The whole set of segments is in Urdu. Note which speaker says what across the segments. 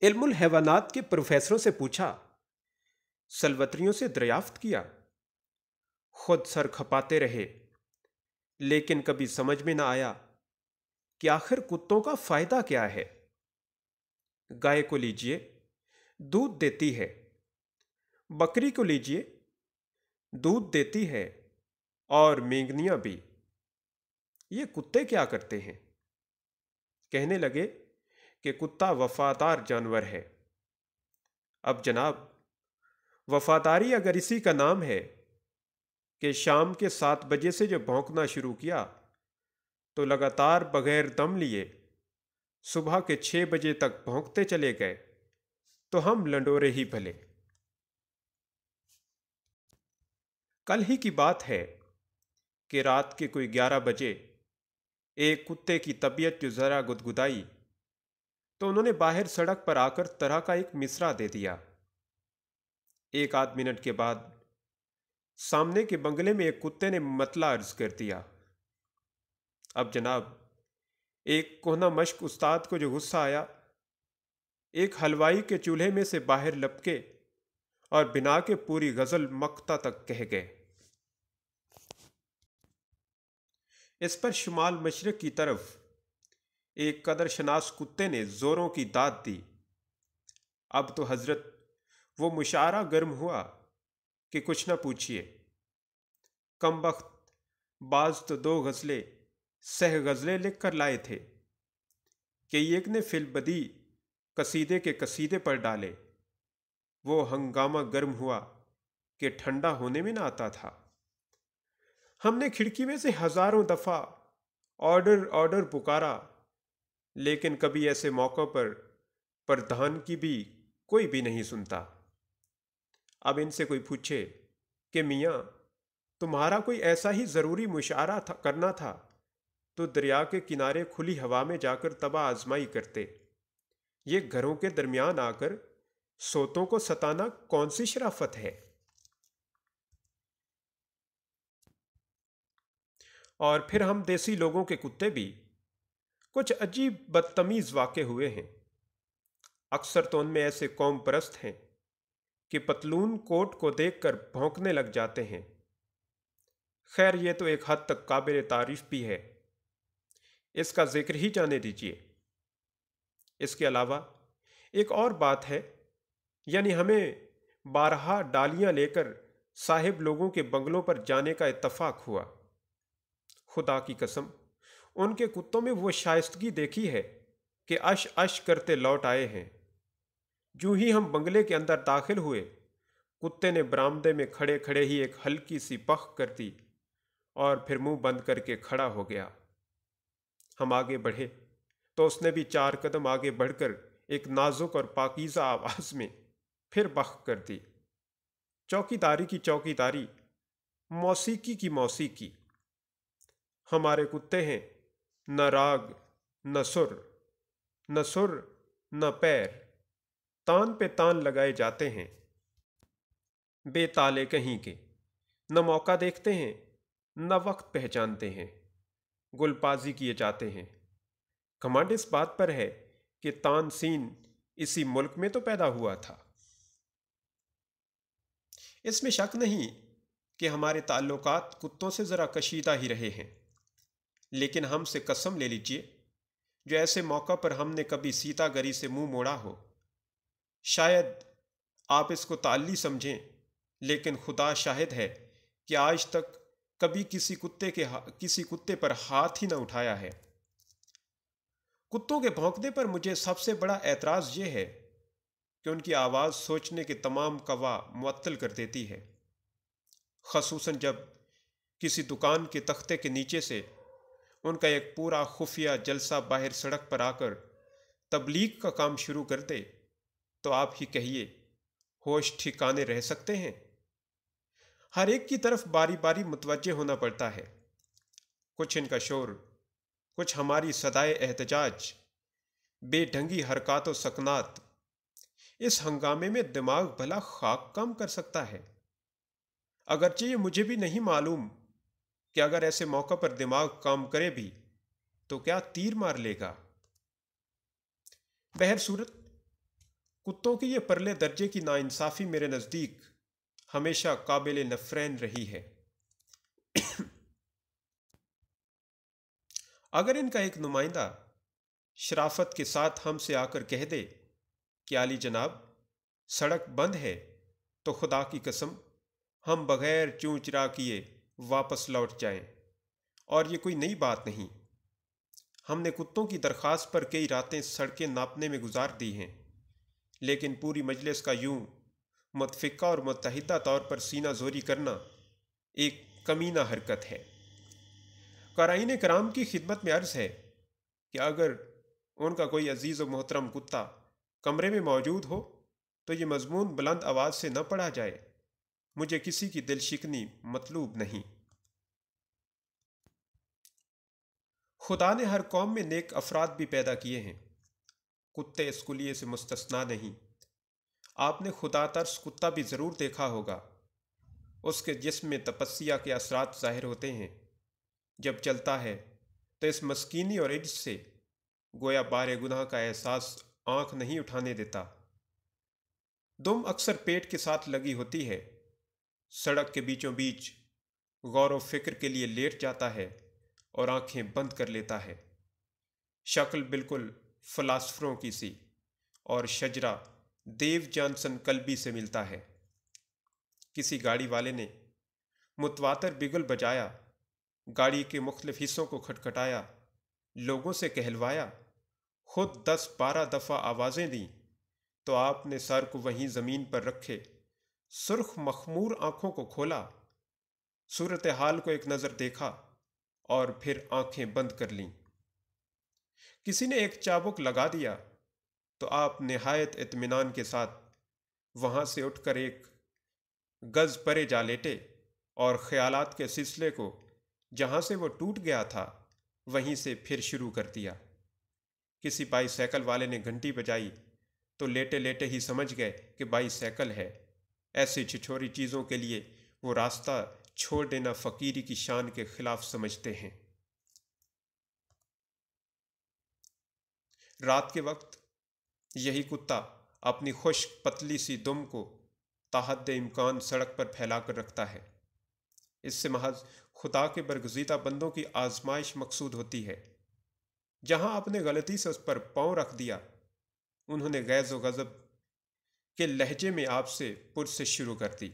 Speaker 1: علم الحیوانات کے پروفیسروں سے پوچھا، سلوتریوں سے دریافت کیا، خود سر کھپاتے رہے، لیکن کبھی سمجھ میں نہ آیا کہ آخر کتوں کا فائدہ کیا ہے۔ گائے کو لیجئے، دودھ دیتی ہے، بکری کو لیجئے، دودھ دیتی ہے، اور مینگنیاں بھی۔ یہ کتے کیا کرتے ہیں؟ کہنے لگے کہ کتا وفادار جانور ہے۔ اب جناب، وفاداری اگر اسی کا نام ہے کہ شام کے 7 بجے سے جو بھونکنا شروع کیا تو لگاتار بغیر دم لیے صبح کے 6 بجے تک بھونکتے چلے گئے، تو ہم لنڈورے ہی بھلے۔ کل ہی کی بات ہے کہ رات کے کوئی 11 بجے ایک کتے کی طبیعت جو ذرا گدگدائی تو انہوں نے باہر سڑک پر آ کر طرح کا ایک مصرع دے دیا۔ ایک آدھ منٹ کے بعد سامنے کے بنگلے میں ایک کتے نے مطلع عرض کر دیا۔ اب جناب، ایک کوہنا مشق استاد کو جو غصہ آیا، ایک حلوائی کے چولہے میں سے باہر لپکے اور بنا کے پوری غزل مقطع تک کہہ گئے۔ اس پر شمال مشرق کی طرف ایک قدر شناس کتے نے زوروں کی داد دی۔ اب تو حضرت وہ مشاعرہ گرم ہوا کہ کچھ نہ پوچھئے۔ کم بخت بعض تو 2 غزلیں سہ غزلیں لکھ کر لائے تھے کہ ایک نے فی البدی قصیدے کے قصیدے پر ڈالے۔ وہ ہنگامہ گرم ہوا کہ ٹھنڈا ہونے میں نہ آتا تھا۔ ہم نے کھڑکی میں سے ہزاروں دفعہ آرڈر آرڈر پکارا، لیکن کبھی ایسے موقع پر پردھان کی بھی کوئی بھی نہیں سنتا۔ اب ان سے کوئی پوچھے کہ میاں تمہارا کوئی ایسا ہی ضروری مشاعرہ کرنا تھا تو دریا کے کنارے کھلی ہوا میں جا کر طبع آزمائی کرتے۔ یہ گھروں کے درمیان آ کر سوتوں کو ستانا کون سی شرافت ہے؟ اور پھر ہم دیسی لوگوں کے کتے بھی کچھ عجیب بدتمیز واقع ہوئے ہیں۔ اکثر تو ان میں ایسے قوم پرست ہیں کہ پتلون کوٹ کو دیکھ کر بھونکنے لگ جاتے ہیں۔ خیر، یہ تو ایک حد تک قابل تعریف بھی ہے، اس کا ذکر ہی جانے دیجیے۔ اس کے علاوہ ایک اور بات ہے، یعنی ہمیں بارہا ڈالیاں لے کر صاحب لوگوں کے بنگلوں پر جانے کا اتفاق ہوا۔ خدا کی قسم، ان کے کتوں میں وہ شائستگی دیکھی ہے کہ اش اش کرتے لوٹ آئے ہیں۔ جو ہی ہم بنگلے کے اندر داخل ہوئے، کتے نے برآمدے میں کھڑے کھڑے ہی ایک ہلکی سی پخ کر دی اور پھر منہ بند کر کے کھڑا ہو گیا۔ ہم آگے بڑھے تو اس نے بھی 4 قدم آگے بڑھ کر ایک نازک اور پاکیزہ آواز میں پھر بخ کر دی۔ چوکی داری کی چوکی داری، موسیقی کی موسیقی۔ ہمارے کتے ہیں نہ راگ نہ سر، نہ سر نہ پیر، تان پہ تان لگائے جاتے ہیں، بے تالے کہیں کے، نہ موقع دیکھتے ہیں نہ وقت پہچانتے ہیں، گل بازی کیے جاتے ہیں۔ گھمنڈ اس بات پر ہے کہ تان سین اسی ملک میں تو پیدا ہوا تھا۔ اس میں شک نہیں کہ ہمارے تعلقات کتوں سے ذرا کشیدہ ہی رہے ہیں، لیکن ہم سے قسم لے لیجئے، جو ایسے موقع پر ہم نے کبھی سیتا گری سے منہ موڑا ہو۔ شاید آپ اس کو تعلی سمجھیں، لیکن خدا شاہد ہے کہ آج تک کبھی کسی کتے پر ہاتھ ہی نہ اٹھایا ہے۔ کتوں کے بھونکنے پر مجھے سب سے بڑا اعتراض یہ ہے کہ ان کی آواز سوچنے کے تمام قوا معطل کر دیتی ہے، خصوصاً جب کسی دکان کے تختے کے نیچے سے ان کا ایک پورا خفیہ جلسہ باہر سڑک پر آ کر تبلیغ کا کام شروع کر دے تو آپ ہی کہیے ہوش ٹھکانے رہ سکتے ہیں؟ ہر ایک کی طرف باری باری متوجہ ہونا پڑتا ہے، کچھ ان کا شور، کچھ ہماری صدائے احتجاج، بے ڈھنگی حرکات و سکنات۔ اس ہنگامے میں دماغ بھلا خاک کام کر سکتا ہے؟ اگرچہ یہ مجھے بھی نہیں معلوم کہ اگر ایسے موقع پر دماغ کام کرے بھی تو کیا تیر مار لے گا۔ بہر صورت کتوں کی یہ پرلے درجے کی ناانصافی میرے نزدیک ہمیشہ قابل نفرین رہی ہے۔ اگر ان کا ایک نمائندہ شرافت کے ساتھ ہم سے آ کر کہہ دے کہ عالی جناب سڑک بند ہے، تو خدا کی قسم ہم بغیر چوں چرا کیے واپس لوٹ جائیں، اور یہ کوئی نئی بات نہیں۔ ہم نے کتوں کی درخواست پر کئی راتیں سڑکیں ناپنے میں گزار دی ہیں، لیکن پوری مجلس کا یوں متفقہ اور متحدہ طور پر سینہ زوری کرنا ایک کمینہ حرکت ہے۔ قارئین کرام کی خدمت میں عرض ہے کہ اگر ان کا کوئی عزیز و محترم کتا کمرے میں موجود ہو تو یہ مضمون بلند آواز سے نہ پڑھا جائے۔ مجھے کسی کی دل شکنی مطلوب نہیں۔ خدا نے ہر قوم میں نیک افراد بھی پیدا کیے ہیں، کتے اس کلیے سے مستثنا نہیں۔ آپ نے خدا ترس کتا بھی ضرور دیکھا ہوگا۔ اس کے جسم میں تپسیا کے اثرات ظاہر ہوتے ہیں۔ جب چلتا ہے تو اس مسکینی اور عجز سے گویا بار گناہ کا احساس آنکھ نہیں اٹھانے دیتا۔ دم اکثر پیٹ کے ساتھ لگی ہوتی ہے، سڑک کے بیچوں بیچ غور و فکر کے لیے لیٹ جاتا ہے اور آنکھیں بند کر لیتا ہے۔ شکل بالکل فلاسفروں کی سی، اور شجرہ دیو جانسن کلبی سے ملتا ہے۔ کسی گاڑی والے نے متواتر بگل بجایا، گاڑی کے مختلف حصوں کو کھٹکھٹایا، لوگوں سے کہلوایا، خود 10-12 دفعہ آوازیں دیں، تو آپ نے سر کو وہیں زمین پر رکھے سرخ مخمور آنکھوں کو کھولا، صورتحال کو ایک نظر دیکھا اور پھر آنکھیں بند کر لیں۔ کسی نے ایک چابک لگا دیا تو آپ نہایت اطمینان کے ساتھ وہاں سے اٹھ کر ایک گز پرے جا لیٹے اور خیالات کے سلسلے کو جہاں سے وہ ٹوٹ گیا تھا وہیں سے پھر شروع کر دیا۔ کسی بائی سائیکل والے نے گھنٹی بجائی تو لیٹے لیٹے ہی سمجھ گئے کہ بائی سائیکل ہے۔ ایسی چھچھوری چیزوں کے لیے وہ راستہ چھوڑ دینا فقیری کی شان کے خلاف سمجھتے ہیں۔ رات کے وقت یہی کتا اپنی خشک پتلی سی دم کو تحت امکان سڑک پر پھیلا کر رکھتا ہے۔ اس سے محض خدا کے برگزیدہ بندوں کی آزمائش مقصود ہوتی ہے۔ جہاں آپ نے غلطی سے اس پر پاؤں رکھ دیا، انہوں نے غیظ و غضب کے لہجے میں آپ سے پرسش شروع کر دی۔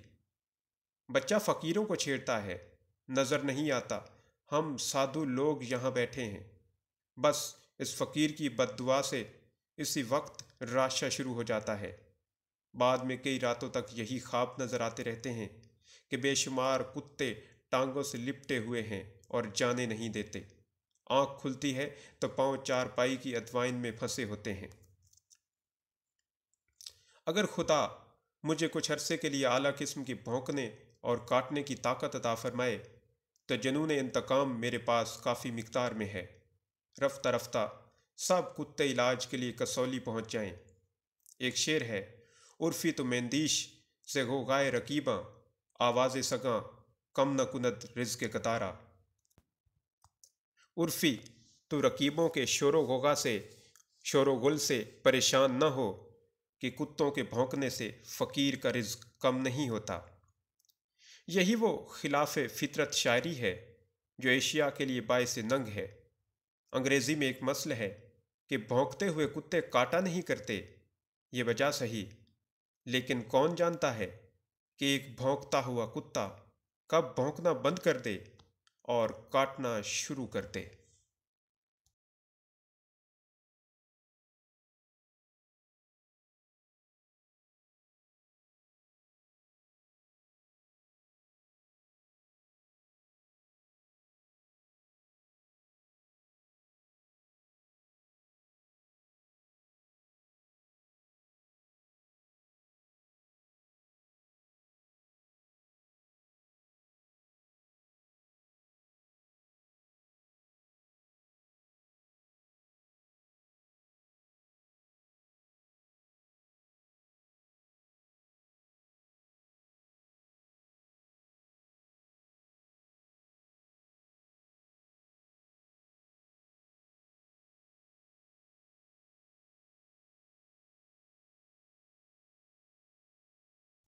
Speaker 1: بچہ فقیروں کو چھیڑتا ہے، نظر نہیں آتا ہم سادھو لوگ یہاں بیٹھے ہیں۔ بس اس فقیر کی بد دعا سے اسی وقت راشا شروع ہو جاتا ہے۔ بعد میں کئی راتوں تک یہی خواب نظر آتے رہتے ہیں کہ بے شمار کتے ٹانگوں سے لپٹے ہوئے ہیں اور جانے نہیں دیتے۔ آنکھ کھلتی ہے تو پاؤں چارپائی کی ادوائن میں پھنسے ہوتے ہیں۔ اگر خدا مجھے کچھ عرصے کے لیے اعلیٰ قسم کی بھونکنے اور کاٹنے کی طاقت عطا فرمائے تو جنون انتقام میرے پاس کافی مقدار میں ہے۔ رفتہ رفتہ سب کتے علاج کے لیے کسولی پہنچ جائیں۔ ایک شعر ہے: عرفی تو مندیش سے غوغائے رقیباں، آواز سگاں کم نہ کند رزق قطارہ۔ عرفی تو رقیبوں کے شور و غوغا سے، شور و غل سے پریشان نہ ہو کہ کتوں کے بھونکنے سے فقیر کا رزق کم نہیں ہوتا۔ یہی وہ خلاف فطرت شاعری ہے جو ایشیا کے لیے باعث ننگ ہے۔ انگریزی میں ایک مثل ہے کہ بھونکتے ہوئے کتے کاٹا نہیں کرتے، یہ وجہ صحیح، لیکن کون جانتا ہے کہ ایک بھونکتا ہوا کتا کب بھونکنا بند کر دے اور کاٹنا شروع کر دے۔